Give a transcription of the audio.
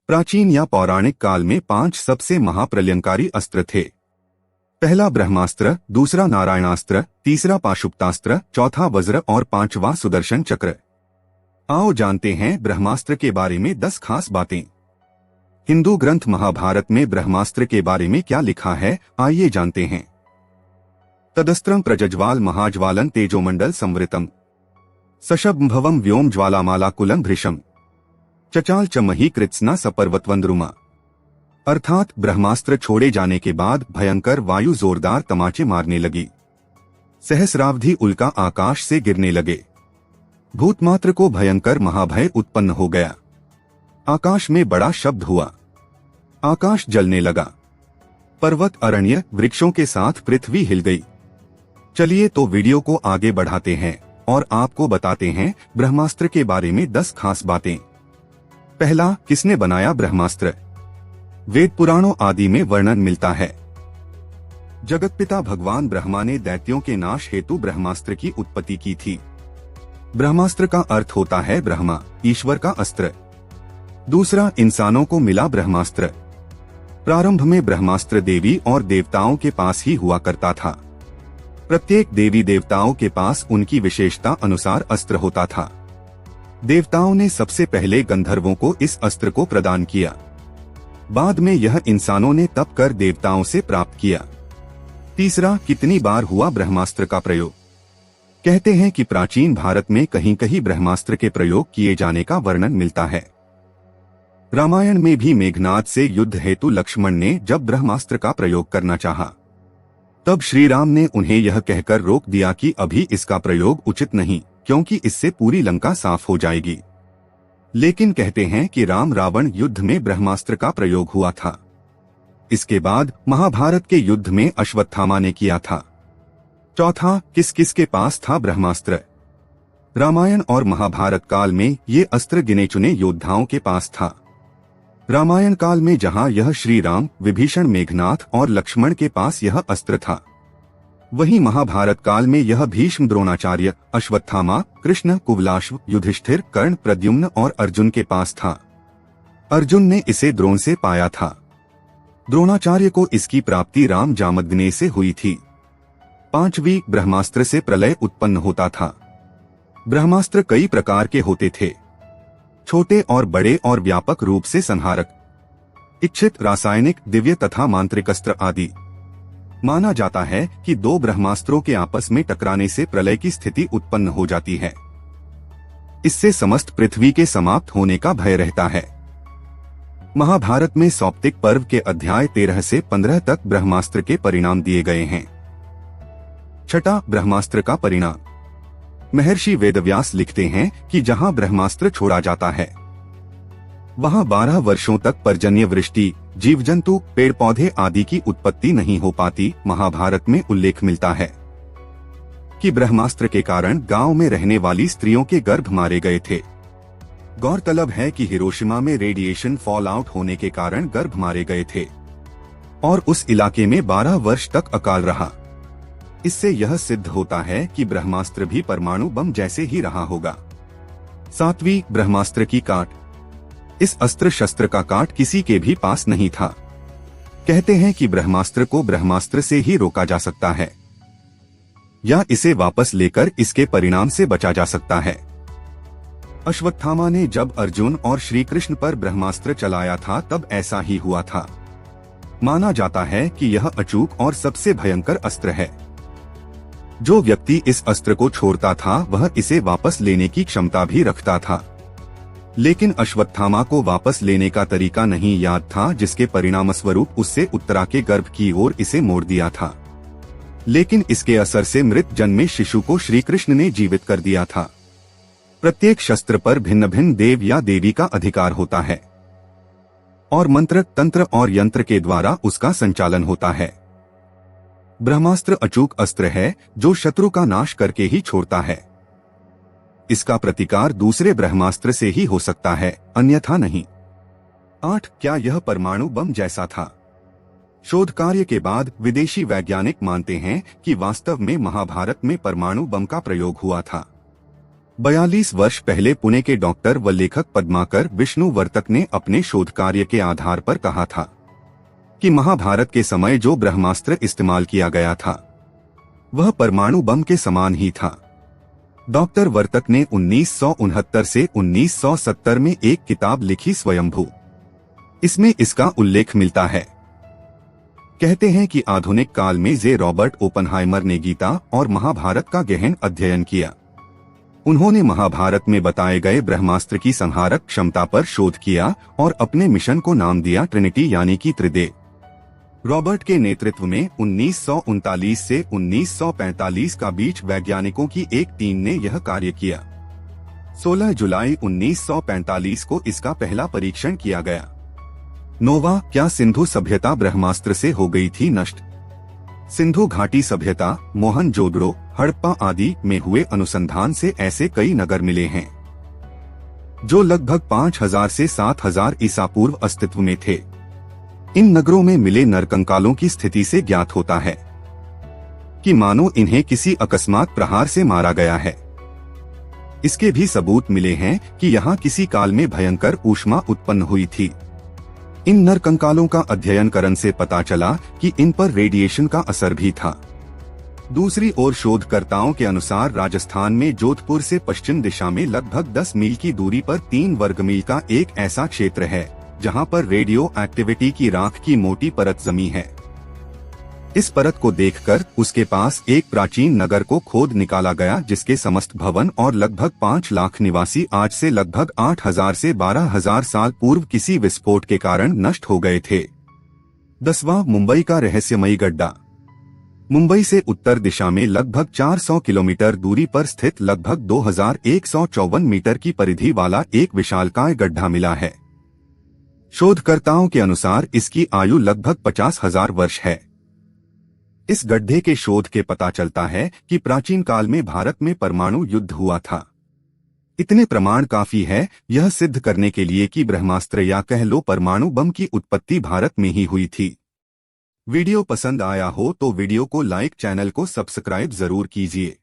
प्राचीन या पौराणिक काल में 5 सबसे महाप्रलयंकारी अस्त्र थे। पहला ब्रह्मास्त्र, दूसरा नारायणास्त्र, तीसरा पाशुपतास्त्र, चौथा वज्र और 5वां सुदर्शन चक्र। आओ जानते हैं ब्रह्मास्त्र के बारे में 10 खास बातें। हिंदू ग्रंथ महाभारत में ब्रह्मास्त्र के बारे में क्या लिखा है, आइए जानते हैं। तदस्त्रं प्रज्ज्वाल महाज्वालन तेजोमंडल संवृतम सशंभवम व्योम ज्वालामालाकुलं भृशम चचाल च मही कृत्स्ना सपर्वतवंद्रुमा। अर्थात ब्रह्मास्त्र छोड़े जाने के बाद भयंकर वायु जोरदार तमाचे मारने लगी। सहस्रावधि उल्का आकाश से गिरने लगे। भूतमात्र को भयंकर महाभय उत्पन्न हो गया। आकाश में बड़ा शब्द हुआ। आकाश जलने लगा। पर्वत, अरण्य, वृक्षों के साथ पृथ्वी हिल गई। चलिए तो वीडियो को आगे बढ़ाते हैं और आपको बताते हैं ब्रह्मास्त्र के बारे में 10 खास बातें। पहला, किसने बनाया ब्रह्मास्त्र? वेद पुराणों आदि में वर्णन मिलता है। जगतपिता भगवान ब्रह्मा ने दैत्यों के नाश हेतु ब्रह्मास्त्र की उत्पत्ति की थी। ब्रह्मास्त्र का अर्थ होता है ब्रह्मा, ईश्वर का अस्त्र। दूसरा, इंसानों को मिला ब्रह्मास्त्र। प्रारंभ में ब्रह्मास्त्र देवी और देवताओं के पास ही हुआ करता था। प्रत्येक देवी देवताओं के पास उनकी विशेषता अनुसार अस्त्र होता था। देवताओं ने सबसे पहले गंधर्वों को इस अस्त्र को प्रदान किया। बाद में यह इंसानों ने तप कर देवताओं से प्राप्त किया। तीसरा, कितनी बार हुआ ब्रह्मास्त्र का प्रयोग? कहते हैं कि प्राचीन भारत में कहीं कहीं ब्रह्मास्त्र के प्रयोग किए जाने का वर्णन मिलता है। रामायण में भी मेघनाद से युद्ध हेतु लक्ष्मण ने जब ब्रह्मास्त्र का प्रयोग करना चाहा, तब श्री राम ने उन्हें यह कहकर रोक दिया कि अभी इसका प्रयोग उचित नहीं, क्योंकि इससे पूरी लंका साफ हो जाएगी। लेकिन कहते हैं कि राम रावण युद्ध में ब्रह्मास्त्र का प्रयोग हुआ था। इसके बाद महाभारत के युद्ध में अश्वत्थामा ने किया था। चौथा, किस किस के पास था ब्रह्मास्त्र? रामायण और महाभारत काल में ये अस्त्र गिने चुने योद्धाओं के पास था। रामायण काल में जहां यह श्री राम, विभीषण, मेघनाद और लक्ष्मण के पास यह अस्त्र था, वहीं महाभारत काल में यह भीष्म, द्रोणाचार्य, अश्वत्थामा, कृष्ण, कुवलाश्व, युधिष्ठिर, कर्ण, प्रद्युम्न और अर्जुन के पास था। अर्जुन ने इसे द्रोण से पाया था। द्रोणाचार्य को इसकी प्राप्ति राम जामग्ने से हुई थी। 5वीं, ब्रह्मास्त्र से प्रलय उत्पन्न होता था। ब्रह्मास्त्र कई प्रकार के होते थे, छोटे और बड़े और व्यापक रूप से संहारक, इच्छित, रासायनिक, दिव्य तथा मांत्रिक अस्त्र आदि। माना जाता है कि 2 ब्रह्मास्त्रों के आपस में टकराने से प्रलय की स्थिति उत्पन्न हो जाती है। इससे समस्त पृथ्वी के समाप्त होने का भय रहता है। महाभारत में सौप्तिक पर्व के अध्याय 13 से 15 तक ब्रह्मास्त्र के परिणाम दिए गए हैं। छठा, ब्रह्मास्त्र का परिणाम। महर्षि वेदव्यास लिखते हैं कि जहां ब्रह्मास्त्र छोड़ा जाता है, वहां 12 वर्षों तक पर्जन्य वृष्टि, जीव जंतु, पेड़ पौधे आदि की उत्पत्ति नहीं हो पाती। महाभारत में उल्लेख मिलता है कि ब्रह्मास्त्र के कारण गांव में रहने वाली स्त्रियों के गर्भ मारे गए थे। गौरतलब है कि हिरोशिमा में रेडिएशन फॉल आउट होने के कारण गर्भ मारे गए थे और उस इलाके में 12 वर्ष तक अकाल रहा। इससे यह सिद्ध होता है कि ब्रह्मास्त्र भी परमाणु बम जैसे ही रहा होगा। 7वीं, ब्रह्मास्त्र की काट। इस अस्त्र शस्त्र का काट किसी के भी पास नहीं था। कहते हैं कि ब्रह्मास्त्र को ब्रह्मास्त्र से ही रोका जा सकता है या इसे वापस लेकर इसके परिणाम से बचा जा सकता है। अश्वत्थामा ने जब अर्जुन और श्री कृष्ण पर ब्रह्मास्त्र चलाया था तब ऐसा ही हुआ था। माना जाता है कि यह अचूक और सबसे भयंकर अस्त्र है। जो व्यक्ति इस अस्त्र को छोड़ता था वह इसे वापस लेने की क्षमता भी रखता था। लेकिन अश्वत्थामा को वापस लेने का तरीका नहीं याद था, जिसके परिणामस्वरूप उससे उत्तरा के गर्भ की ओर इसे मोड़ दिया था। लेकिन इसके असर से मृत जन्मे शिशु को श्री कृष्ण ने जीवित कर दिया था। प्रत्येक शस्त्र पर भिन्न भिन्न देव या देवी का अधिकार होता है और मंत्र, तंत्र और यंत्र के द्वारा उसका संचालन होता है। ब्रह्मास्त्र अचूक अस्त्र है जो शत्रु का नाश करके ही छोड़ता है। इसका प्रतिकार दूसरे ब्रह्मास्त्र से ही हो सकता है, अन्यथा नहीं। 8, क्या यह परमाणु बम जैसा था? शोध कार्य के बाद विदेशी वैज्ञानिक मानते हैं कि वास्तव में महाभारत में परमाणु बम का प्रयोग हुआ था। 42 वर्ष पहले पुणे के डॉक्टर व लेखक पद्माकर विष्णुवर्तक ने अपने शोध कार्य के आधार पर कहा था कि महाभारत के समय जो ब्रह्मास्त्र इस्तेमाल किया गया था वह परमाणु बम के समान ही था। डॉक्टर वर्तक ने 1969 से 1970 में एक किताब लिखी स्वयंभू। इसमें इसका उल्लेख मिलता है। कहते हैं कि आधुनिक काल में जे रॉबर्ट ओपनहाइमर ने गीता और महाभारत का गहन अध्ययन किया। उन्होंने महाभारत में बताए गए ब्रह्मास्त्र की संहारक क्षमता पर शोध किया और अपने मिशन को नाम दिया ट्रिनिटी यानी कि त्रिदेव। रॉबर्ट के नेतृत्व में 1939 से 1945 का बीच वैज्ञानिकों की एक टीम ने यह कार्य किया। 16 जुलाई 1945 को इसका पहला परीक्षण किया गया। नोवा, क्या सिंधु सभ्यता ब्रह्मास्त्र से हो गई थी नष्ट? सिंधु घाटी सभ्यता, मोहनजोदड़ो, हड़प्पा आदि में हुए अनुसंधान से ऐसे कई नगर मिले हैं जो लगभग 5000 से 7000 ईसा पूर्व अस्तित्व में थे। इन नगरों में मिले नरकंकालों की स्थिति से ज्ञात होता है कि मानो इन्हें किसी अकस्मात प्रहार से मारा गया है। इसके भी सबूत मिले हैं कि यहाँ किसी काल में भयंकर ऊष्मा उत्पन्न हुई थी। इन नरकंकालों का अध्ययन करने से पता चला कि इन पर रेडिएशन का असर भी था। दूसरी ओर शोधकर्ताओं के अनुसार राजस्थान में जोधपुर से पश्चिम दिशा में लगभग 10 मील की दूरी पर 3 वर्ग मील का एक ऐसा क्षेत्र है जहां पर रेडियो एक्टिविटी की राख की मोटी परत जमी है। इस परत को देखकर उसके पास एक प्राचीन नगर को खोद निकाला गया जिसके समस्त भवन और लगभग 5 लाख निवासी आज से लगभग 8000 से 12000 साल पूर्व किसी विस्फोट के कारण नष्ट हो गए थे। 10वां, मुंबई का रहस्यमयी गड्ढा। मुंबई से उत्तर दिशा में लगभग 400 किलोमीटर दूरी पर स्थित लगभग 2154 मीटर की परिधि वाला एक विशालकाय गड्ढा मिला है। शोधकर्ताओं के अनुसार इसकी आयु लगभग 50,000 वर्ष है। इस गड्ढे के शोध के पता चलता है कि प्राचीन काल में भारत में परमाणु युद्ध हुआ था। इतने प्रमाण काफी है यह सिद्ध करने के लिए कि ब्रह्मास्त्र या कह लो परमाणु बम की उत्पत्ति भारत में ही हुई थी। वीडियो पसंद आया हो तो वीडियो को लाइक, चैनल को सब्सक्राइब जरूर कीजिए।